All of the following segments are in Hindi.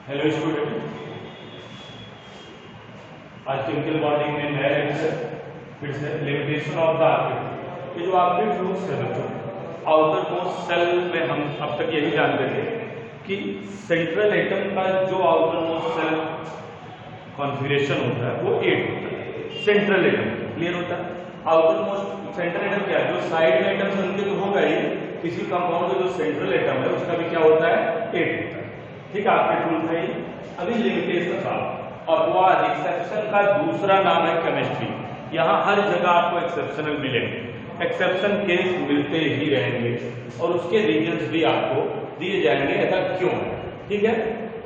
हेलो स्टूडेंट, आज केमिकल बॉन्डिंग में नया लेक्चर फिर से लिमिटेशन ऑफ द आर्किट। ये जो आर्किट रूल्स है बच्चों, आउटर मोस्ट सेल में हम अब तक यही जानते थे कि सेंट्रल एटम का जो आउटर मोस्ट सेल कॉन्फ़िगरेशन होता है वो 8 होता है। सेंट्रल एटम क्लियर होता है। आउटर मोस्ट सेंट्रल एटम क्या है, जो साइड में एटम्स उनके तो होगा ही, किसी कंपाउंड का जो सेंट्रल एटम है उसका भी क्या होता है, 8 होता है। ठीक है, आपके रूल है। अभी लिमिटेशन का अपवाद एक्सेप्शन का दूसरा नाम है केमिस्ट्री। यहाँ हर जगह आपको एक्सेप्शनल मिलेंगे, एक्सेप्शन केस मिलते ही रहेंगे और उसके रीजंस भी आपको दिए जाएंगे ऐसा क्यों है। ठीक है,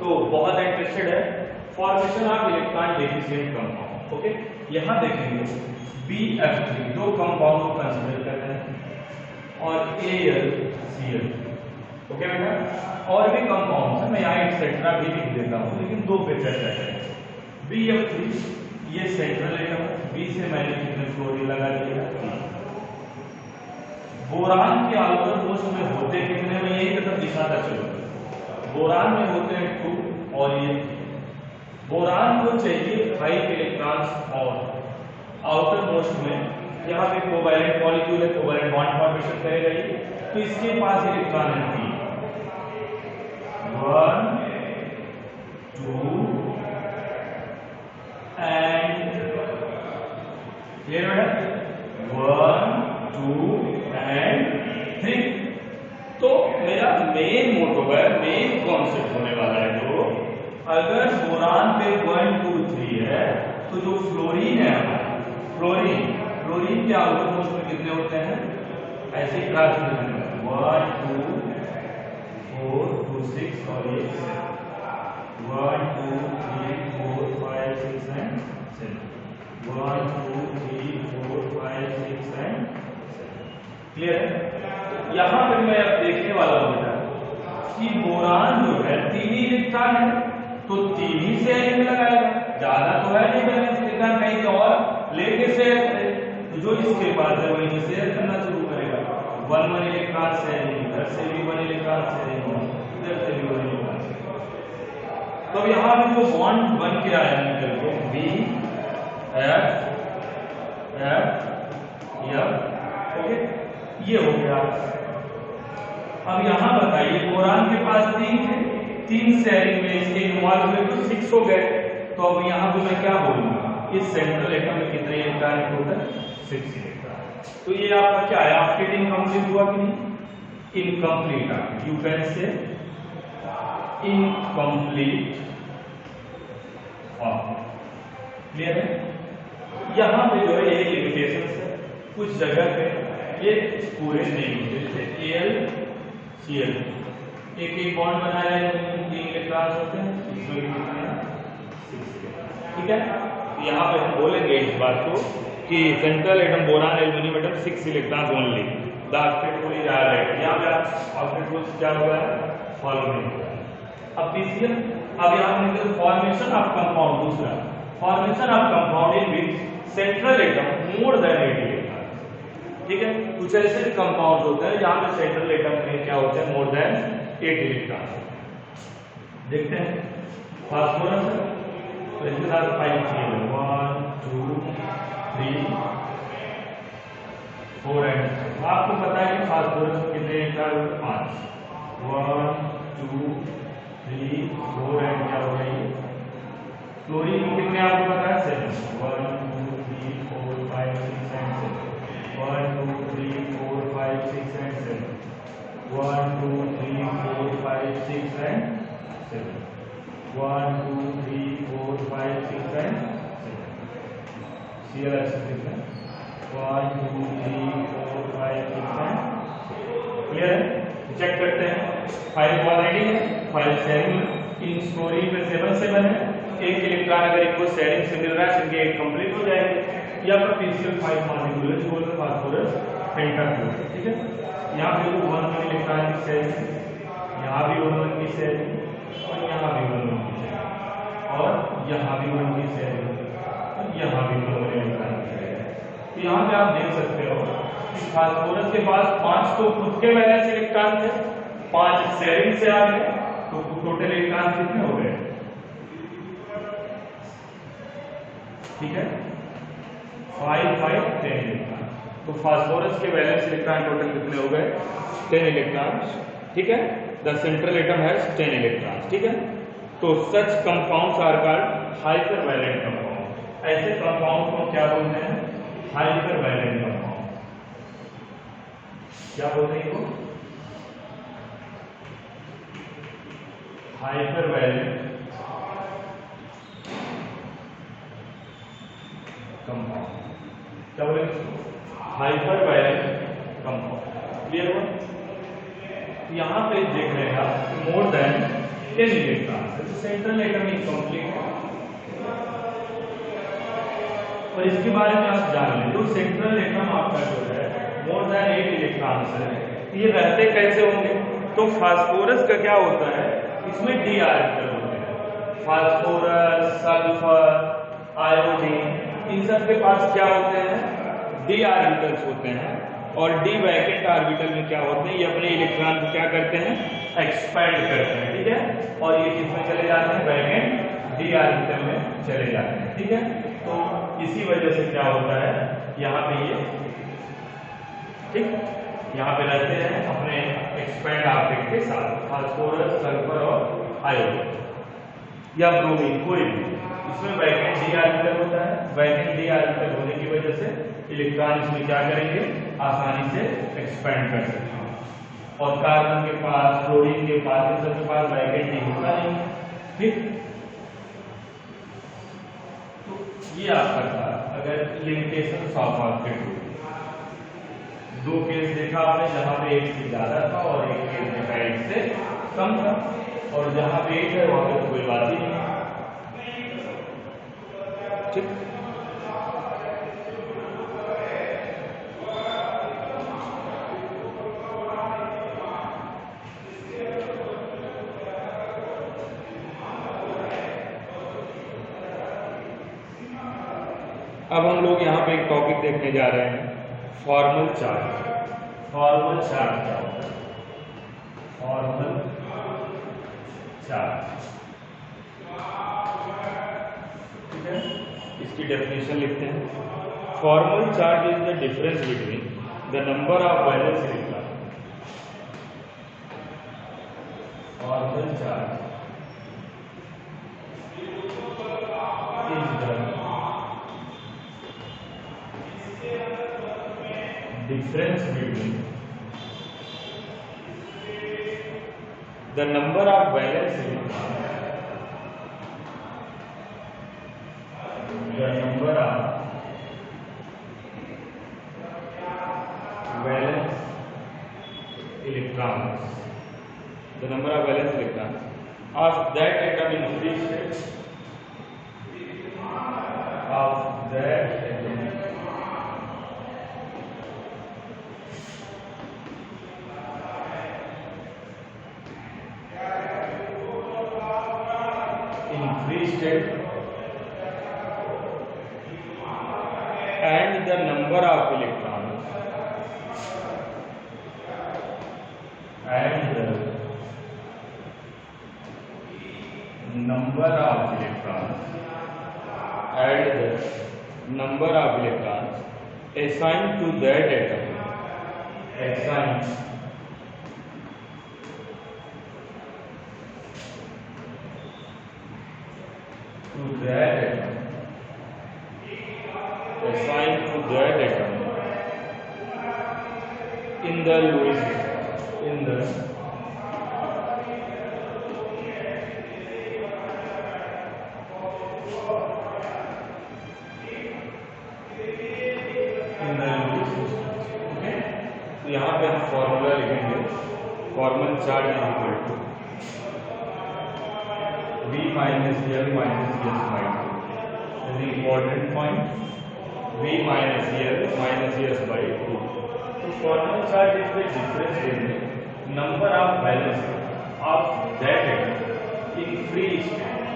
तो बहुत इंटरेस्टेड है formation of electron deficient compound. Okay, यहाँ देखेंगे BF3 दो कंपाउंड को कंसीडर कर रहे हैं और AlCl। ओके बेटा, और भी कंपाउंड है, मैं यहाँ एक्सेट्रा भी लिख देता हूँ, लेकिन दो पे चर्चा करें। BF3 ये सेंट्रल एटम, बी से मैंने कितने फ्लोरीन लगा दिया। बोरान के आउटर मोस्ट में होते कितने में, यही मतलब दिखाता चलो। बोरान में होते हैं 2 और ये बोरान को चाहिए 5 इलेक्ट्रॉन्स और आउटर मोस्ट में यहाँ पे कोवैलेंट मॉलिक्यूल है, कोवैलेंट बॉन्ड फॉर्मेशन करेगा ये, तो इसके पास इलेक्ट्रॉन है 3, 1 2 एंड क्लियर बेटा, 1 2 एंड 3। तो मेरा मेन मोटो है, मेन कॉन्सेप्ट होने वाला है जो अगर बोरान पे 1 2 3 है तो जो फ्लोरीन है हमारा, फ्लोरीन के आउटर मोस्ट में कितने होते हैं, ऐसे ही क्लास में 1 2 4 2 6 और ये 1 2 3 4 5 6 एंड 7, 1 2 3 4 5 6 एंड 7। क्लियर है। यहाँ पर मैं अब देखने वाला हूँ बेटा कि बोरान जो है 3 ही इलेक्ट्रॉन है तो 3 ही शेयरिंग में लगाएगा, ज्यादा तो है नहीं बैलेंस इलेक्ट्रॉन कहीं और लेके शेयर करे, तो जो इसके पास है वहीं से शेयर करना शुरू करेगा। 1 इलेक्ट्रॉन शेयरिंग, इधर से भी 1 इलेक्ट्रॉन शेयरिंग, इधर से भी 1 इलेक्ट्रॉन शेयरिंग। तो यहाँ भी जो बॉन्ड बन के आया निकल के B F F F, okay, ये हो गया। अब यहाँ बताइए बोरान के पास 3 थे, 3 शेयरिंग में इसके इन्वॉल्व हुए तो 6 हो गए। तो अब यहाँ पे मैं क्या बोलूंगा, इस सेंट्रल एटम में कितने इलेक्ट्रॉन टोटल, 6 इलेक्ट्रॉन। तो ये आपका क्या है, आपके इनकम्प्लीट हुआ कि नहीं, इनकम्प्लीट है। You can say incomplete form. Clear है। यहाँ पे जो है एक लिमिटेशन है, कुछ जगह पे ये पूरे नहीं होते, जैसे AlCl एक बॉन्ड बना रहे हैं, 3 इलेक्ट्रॉन होते हैं, इसमें कितने हैं, 6। ठीक है, यहाँ पे हम बोलेंगे इस बात को कि central atom boron aluminium atom 6 electron only, the octet rule is alright. यहाँ पे ऑक्टेट रूल क्या होगा, फॉलो नहीं होगा। अब पीसीएम, अब यहाँ पे फॉर्मेशन ऑफ कंपाउंड, दूसरा formation of compound in which central atom more than 8 electron. ठीक है, कुछ ऐसे भी कंपाउंड होते हैं जहाँ पे सेंट्रल एटम में क्या होते हैं, मोर देन 8 इलेक्ट्रॉन। देखते हैं फास्फोरस, तो इसके साथ 5 चाहिए, 1 2 3 4 एंड आपको पता है कि फास्फोरस कितने इलेक्ट्रॉन, 5, 1 2 3 4 एंड क्या हो गई, क्लोरीन कितने आपको पता है, 7, 1 2 3 4 5 6 and 7, 1 2 3 4 5 6 and 7, 1 2 3 4 5 6 and 7, 1 2 3 4 5 6 and 7। Cl कितना, 1 2 3 4 5 6 एंड। क्लियर है। चेक करते हैं, 5 ऑलरेडी है, 5 शेयरिंग इन स्टोरी में 7 है, एक इलेक्ट्रॉन अगर इनको शेयरिंग से मिल रहा है, इनके 8 कंप्लीट हो जाएंगे। या फिर पीसीएल 5 मॉलिक्यूल जो बोलते हैं फास्फोरस पेंटाक्लोराइड। ठीक है, यहाँ पे 1 इलेक्ट्रॉन की शेयरिंग, यहाँ भी 1 की शेयरिंग और यहाँ भी 1 की शेयरिंग और यहाँ भी 1 की शेयरिंग और यहाँ भी 1 इलेक्ट्रॉन की शेयरिंग। तो यहाँ पे आप देख सकते हो कि फास्फोरस के पास 5 तो खुद के वैलेंस इलेक्ट्रॉन थे, 5 शेयरिंग से आ गए, तो टोटल इलेक्ट्रॉन कितने हो गए, ठीक है, 5 5 10 इलेक्ट्रॉन। तो फास्फोरस के वैलेंस इलेक्ट्रॉन टोटल कितने हो गए? 10 इलेक्ट्रॉन, ठीक है। The central atom has 10 electron, ठीक है। तो such compounds are called hypervalent compound. ऐसे कंपाउंड को क्या बोलते हैं? Hypervalent compound. क्या बोलते हैं इनको? Hypervalent compound. क्या बोलेंगे? Hyper valent compound. क्लियर हुआ? यहां पे देख रहे हैं आप मोर देन 10 इलेक्ट्रॉन, तो सेंट्रल एटम इनकम्प्लीट। और इसके बारे में आप जान लें, जो सेंट्रल एटम आपका जो है मोर देन 8 इलेक्ट्रॉन है, ये रहते कैसे होंगे? तो फास्फोरस का क्या होता है, इसमें डी ऑर्बिटल होते हैं। फास्फोरस, सल्फर, आयोडीन, इन सब के पास क्या होते हैं? डी ऑर्बिटल्स होते हैं। और डी वैकेंट ऑर्बिटल में क्या होते हैं? ये अपने इलेक्ट्रॉन को क्या करते हैं? एक्सपेंड करते हैं, ठीक है। और ये किसमें चले जाते हैं? वैकेंट डी ऑर्बिटल में चले जाते हैं, ठीक है। तो इसी वजह से क्या होता है, यहाँ पे ये ठीक यहाँ पे रहते हैं अपने एक्सपेंड ऑर्बिट के साथ, फास्फोरस, सल्फर और आयोडीन या ब्रोमीन, कोई भी। इसमें वैकेंट डी ऑर्बिटल होता है। वैकेंट डी ऑर्बिटल होने की वजह से इलेक्ट्रॉन इसमें क्या करेंगे? आसानी से एक्सपेंड कर सकते हैं। और कार्बन के पास, क्लोरीन के पास, इन सब के पास वैकेंट डी होता नहीं, ठीक। तो ये आपका था अगर लिमिटेशन ऑफ ऑब्जेक्ट। दो केस देखा आपने, जहां पे एक से ज्यादा था और एक केस देखा एक से कम था। और जहां पे एक है वहां पे कोई बात ही नहीं, ठीक। अब हम लोग यहाँ पे एक टॉपिक देखने जा रहे हैं, फॉर्मल चार्ज। फॉर्मल चार्ज क्या होता है? फॉर्मल चार्ज, ठीक है। इसकी डेफिनेशन लिखते हैं। Formal charge is the difference between the number of valence electron. Formal charge difference between the number of valence electrons, the number of valence electrons, the number of valence electrons of that atom in free state, of that atom state and the number of electrons and the number of electrons and the number of electrons assigned to that atom, assigned to that atom, assigned to that atom in the Lewis, in the यहाँ पे हम फॉर्मूला लिखेंगे, formal charge is equal to V minus L minus S by 2 is the important point. V minus L minus S by 2. So formal charge is the difference in number of valence of that atom in free state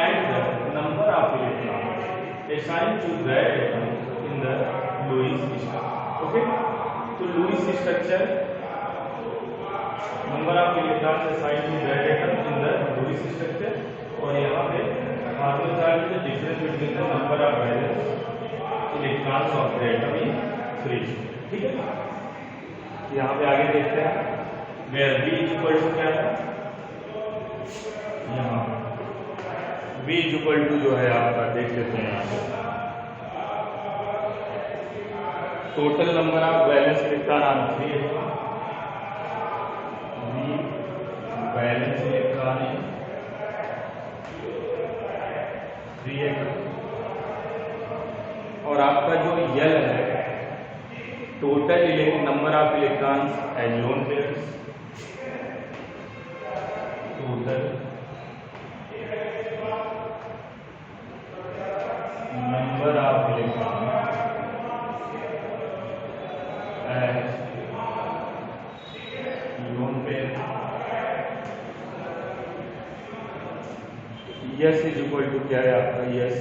and the number of electrons assigned to that atom in the Lewis structure. Okay? So Lewis structure, number of electrons assigned to that atom in the Lewis structure, और यहाँ पे formal charge is the difference between the number of valence electrons of the atom in free state. ठीक है, यहाँ पे आगे देखते हैं वेयर V इक्वल टू क्या है, यहाँ V इक्वल टू जो है आपका देख लेते हैं यहाँ पे total number of valence electron on free atom, V valence electron in free atom, और आपका जो L है total number of electrons as lone pairs, total number of electron as lone pair, S is equal to क्या है आपका, S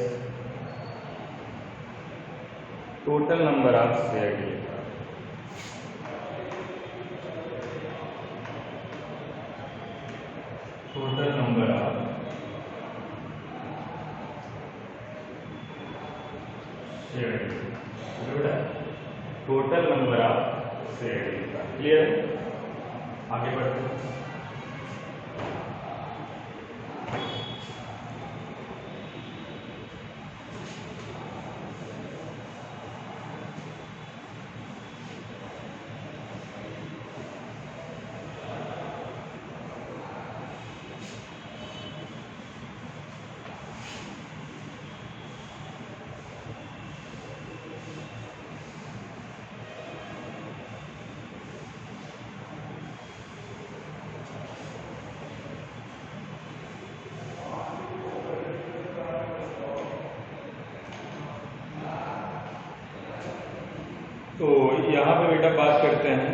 total number of shared electron, total number of shared, total number of shared. Clear, आगे बढ़ते हैं। तो यहाँ पे बेटा बात करते हैं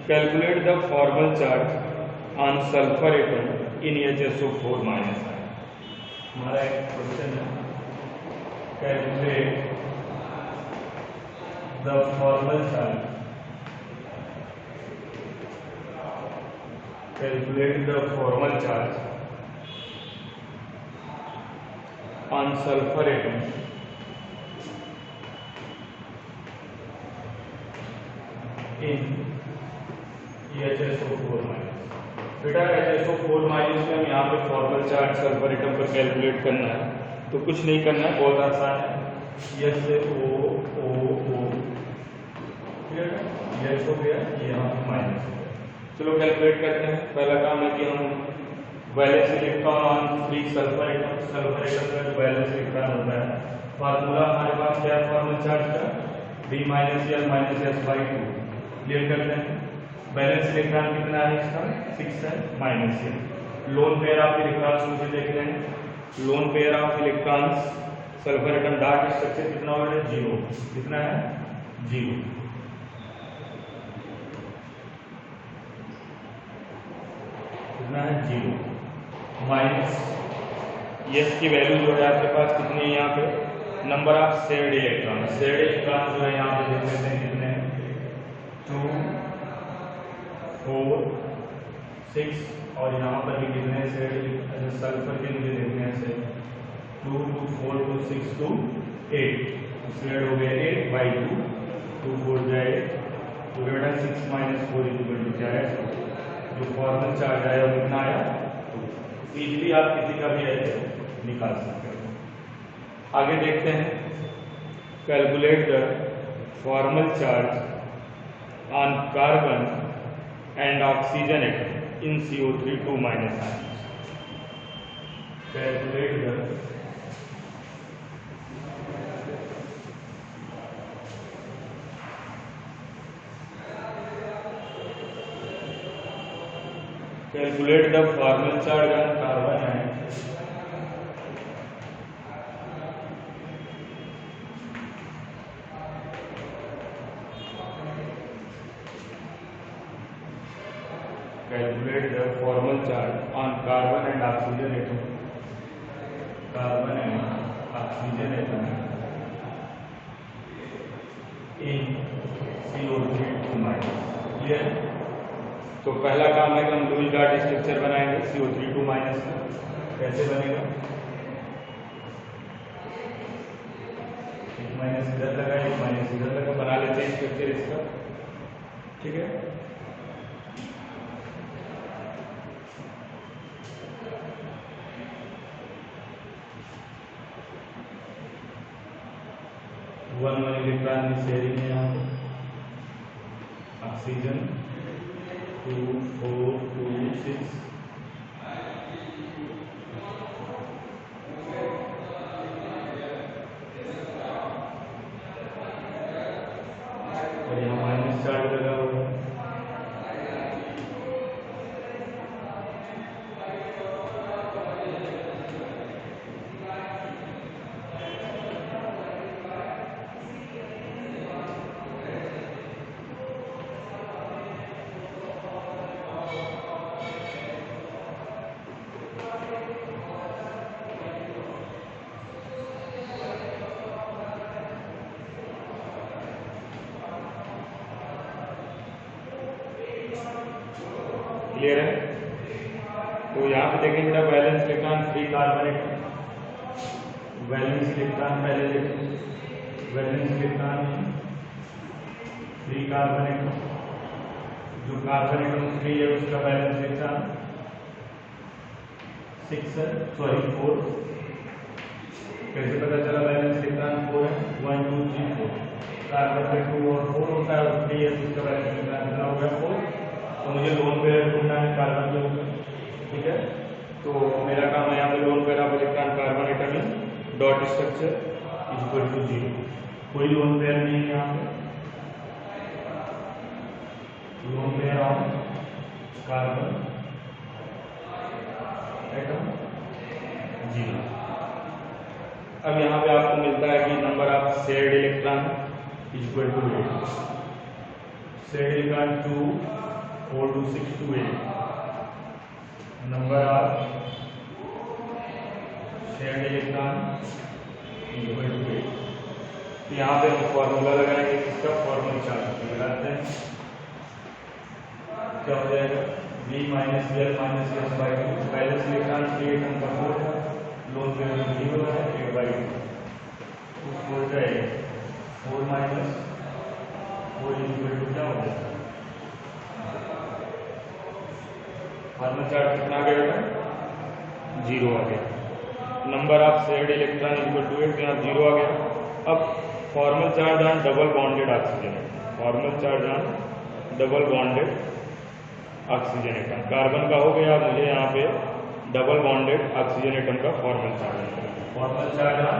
calculate the formal charge on sulphur atom in HSO4 minus. हमारा एक क्वेश्चन है, calculate the formal charge, calculate the formal charge on sulphur atom in HSO4 minus. बेटा HSO4 माइनस में हम यहाँ पे फॉर्मल चार्ज सल्फर एटम पर कैलकुलेट करना है, तो कुछ नहीं करना है, बहुत आसान है। यस से O O O, यस हो गया, यहाँ पे माइनस हो गया। चलो कैलकुलेट करते हैं। पहला काम है कि हम valence electron on free sulphur atom, sulphur atom का जो वैलेंस इलेक्ट्रॉन होता है, फार्मूला हमारे पास क्या है फॉर्मल चार्ज का, B minus L minus S/2। Clear करते हैं। बैलेंस इलेक्ट्रॉन कितना है इसका, 6 है, माइनस है। लोन पेयर ऑफ इलेक्ट्रॉन्स मुझे देखने हैं, loan pair of electrons sulphur atom dark structure कितना हो रहा है, 0। कितना है, 0। कितना है, 0 माइनस यस की वैल्यू जो है आपके पास कितनी है यहाँ पे, number of shared electron, shared electron जो है यहाँ पे देख लेते हैं कितने हैं, 2 4 6, और यहाँ पर भी कितने शेयर्ड सल्फर के मुझे देखने हैं 2 2 4 2 6 2 8, शेयर्ड हो गया 8/2, 2 4 जाए तो बेटा 6 माइनस 4 इक्वल टू क्या है, जो फॉर्मल चार्ज आया वो कितना आया, इजीली आप किसी का भी ऐसे निकाल सकते हो। आगे देखते हैं, calculate the formal charge on carbon and oxygen atom in CO3 2 minus ions. Calculate the calculate the formal charge on carbon and calculate the formal charge on carbon and oxygen atom, carbon and oxygen atom in CO3 2 minus। Clear. तो पहला काम है कि हम लुईस डॉट स्ट्रक्चर बनाएंगे CO3 2 माइनस का। कैसे बनेगा, माइनस इधर लगा, एक माइनस इधर लगा, बना लेते हैं स्ट्रक्चर इसका। ठीक है, वन इलेक्ट्रॉन की शेयरिंग है यहाँ पे, ऑक्सीजन 2 4 2 6, और यहाँ माइनस चार्ज लगा हुआ है। क्लियर है? तो यहाँ पे देखें बेटा, valence electron free carbon, valence electron पहले देखें, वैलेंस इलेक्ट्रॉन फ्री कार्बन, जो कार्बन एटम फ्री है उसका वैलेंस इलेक्ट्रॉन 4। कैसे पता चला वैलेंस इलेक्ट्रॉन 4 है? 1 2 3 4, कार्बन पे 2 और 4 होता है और फ्री है तो उसका वैलेंस इलेक्ट्रॉन कितना हो गया? 4। तो मुझे लोन पेयर ढूंढना है कार्बन के ऊपर। ठीक है, तो मेरा काम है यहाँ पे lone pair of electron carbon atom in dot structure equal to 0। कोई लोन पेयर नहीं है यहाँ पे, lone pair of carbon atom 0। अब यहाँ पे आपको मिलता है कि number of shared electron equal to 8, shared electron 2 4 2 6 2 8, number of shared electron equal to 8। तो यहाँ पे हम फॉर्मूला लगाएंगे, इसका फॉर्मूला चार्ज लगाते हैं, क्या हो जाएगा? V minus L minus S by 2, balance electron 3 atom का 4 है, लोन पेयर 0 है, 8 बाई 2 हो जाएगा 4 माइनस 4 इक्वल टू क्या हो जाएगा? फॉर्मल चार्ज कितना आ गया बेटा? 0 आ गया। Number of shared electron equal to 8, यहाँ 0 आ गया। अब formal charge on double bonded oxygen, formal charge on double bonded oxygen atom, carbon का हो गया। मुझे यहाँ पे डबल बॉन्डेड ऑक्सीजन एटम का formal charge, formal charge on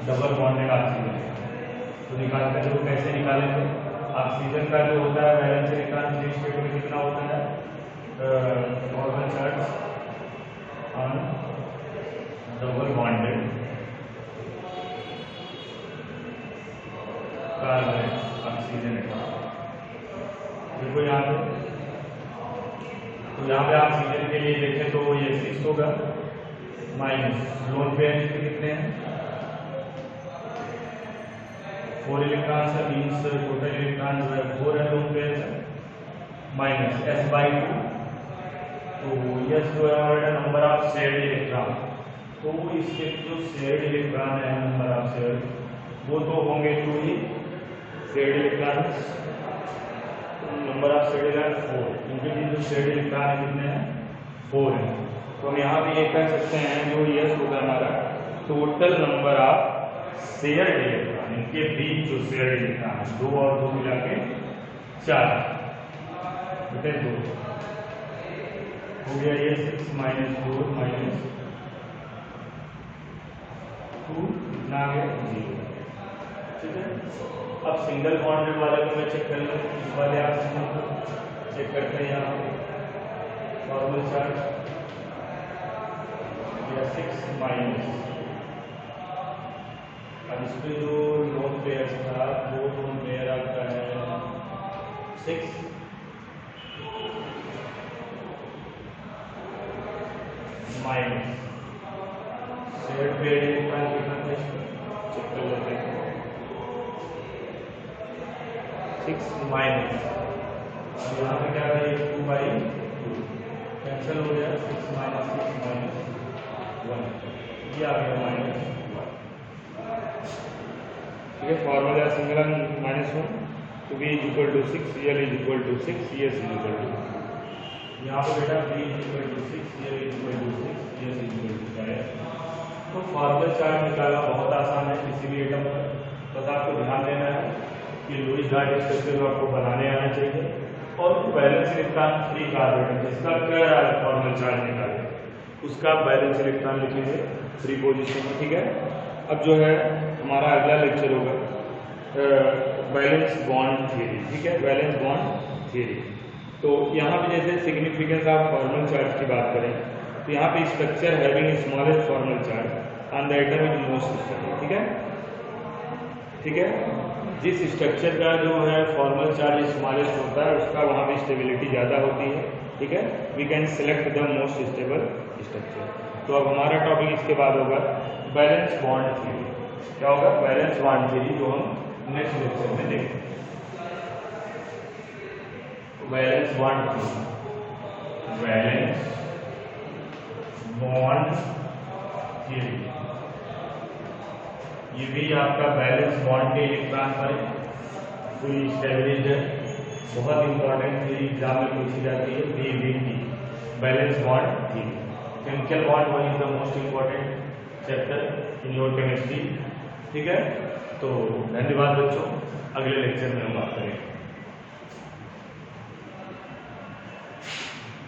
double bonded oxygen. तो निकालते हैं, तो कैसे निकालेंगे? ऑक्सीजन का जो होता है वैलेंस इलेक्ट्रॉन फ्री स्टेट में कितना होता है? Formal charge on double bonded carbon oxygen atom. देखो यहाँ पे, तो यहाँ पे ऑक्सीजन के लिए देखें तो ये 6 होगा, माइनस लोन पेयर कितने हैं? 4 इलेक्ट्रॉन है, मीन्स टोटल इलेक्ट्रॉन जो है 4 है लोन पेयर है, माइनस S बाई 2। तो यस जो है हमारा नंबर ऑफ शेयर्ड इलेक्ट्रॉन, तो इसके जो शेयर्ड इलेक्ट्रॉन है नंबर ऑफ शेयर्ड, वो तो होंगे 2 ही shared electron, number of shared electron 4, क्योंकि जो शेयर्ड इलेक्ट्रॉन है कितने हैं? 4 है। तो हम यहाँ पे ये कह सकते हैं जो यस होगा हमारा total number of shared electron, इनके बीच जो शेयर्ड इलेक्ट्रॉन है 2 और 2 मिला के 4 बेटे 2 हो गया। ये 6 माइनस 4 माइनस 2 कितना आ गया? 0। ठीक है, अब सिंगल बॉन्डेड वाले को मैं चेक कर लूँ, इस वाले आप चेक करते हैं। यहाँ पे फॉर्मल चार्ज 6 माइनस, अब इस पे जो लोन पेयर था वो लोन पेयर आपका है 6 माइनस शेयर्ड पेयर इलेक्ट्रॉन कितना चेक कर लेते हैं। 6 माइनस, यहाँ पे क्या है? 2 बाई 2 कैंसिल हो गया, 6 माइनस 1, ये आ गया -1। ठीक है, फार्मूला सिंगल -1 तो V is equal to 6, L is equal to 6, CS is equal to, यहाँ पे बेटा V is equal to 6, L is equal to 6, CS is equal to 5। तो फार्मल चार्ज निकालना बहुत आसान है किसी भी एटम पर। बस आपको ध्यान देना है कि लुईस डार्ट स्ट्रक्चर आपको बनाने आना चाहिए और बैलेंस इलेक्ट्रॉन फ्री कार्बन जिसका क्या फॉर्मल चार्ज निकाले उसका बैलेंस इलेक्ट्रॉन लिखेंगे फ्री पोजीशन में, ठीक है। अब जो है हमारा अगला लेक्चर होगा बैलेंस बॉन्ड थ्योरी, ठीक है, बैलेंस बॉन्ड थ्योरी। तो यहाँ पे जैसे सिग्निफिकेंस ऑफ फॉर्मल चार्ज की बात करें तो यहाँ पे structure having smallest formal charge on the atom is most stable, ठीक है, ठीक है। जिस स्ट्रक्चर का जो है फॉर्मल चार्ज स्मॉलेस्ट होता है उसका वहाँ पे स्टेबिलिटी ज़्यादा होती है, ठीक है। We can select the most stable structure. तो अब हमारा टॉपिक इसके बाद होगा बैलेंस बॉन्ड थ्योरी। क्या होगा? बैलेंस बॉन्ड थ्योरी, जो हम नेक्स्ट लेक्चर में देखेंगे। Valence bond theory, valence bond theory, ये भी आपका बैलेंस बॉन्ड के इलेक्ट्रॉन पर पूरी स्टेबलिटी है, बहुत इंपॉर्टेंट थ्योरी एग्जाम में पूछी जाती है। BBT valence bond theory. Chemical bond one is the most important chapter in your chemistry, ठीक है। तो धन्यवाद बच्चों, अगले लेक्चर में हम बात करेंगे।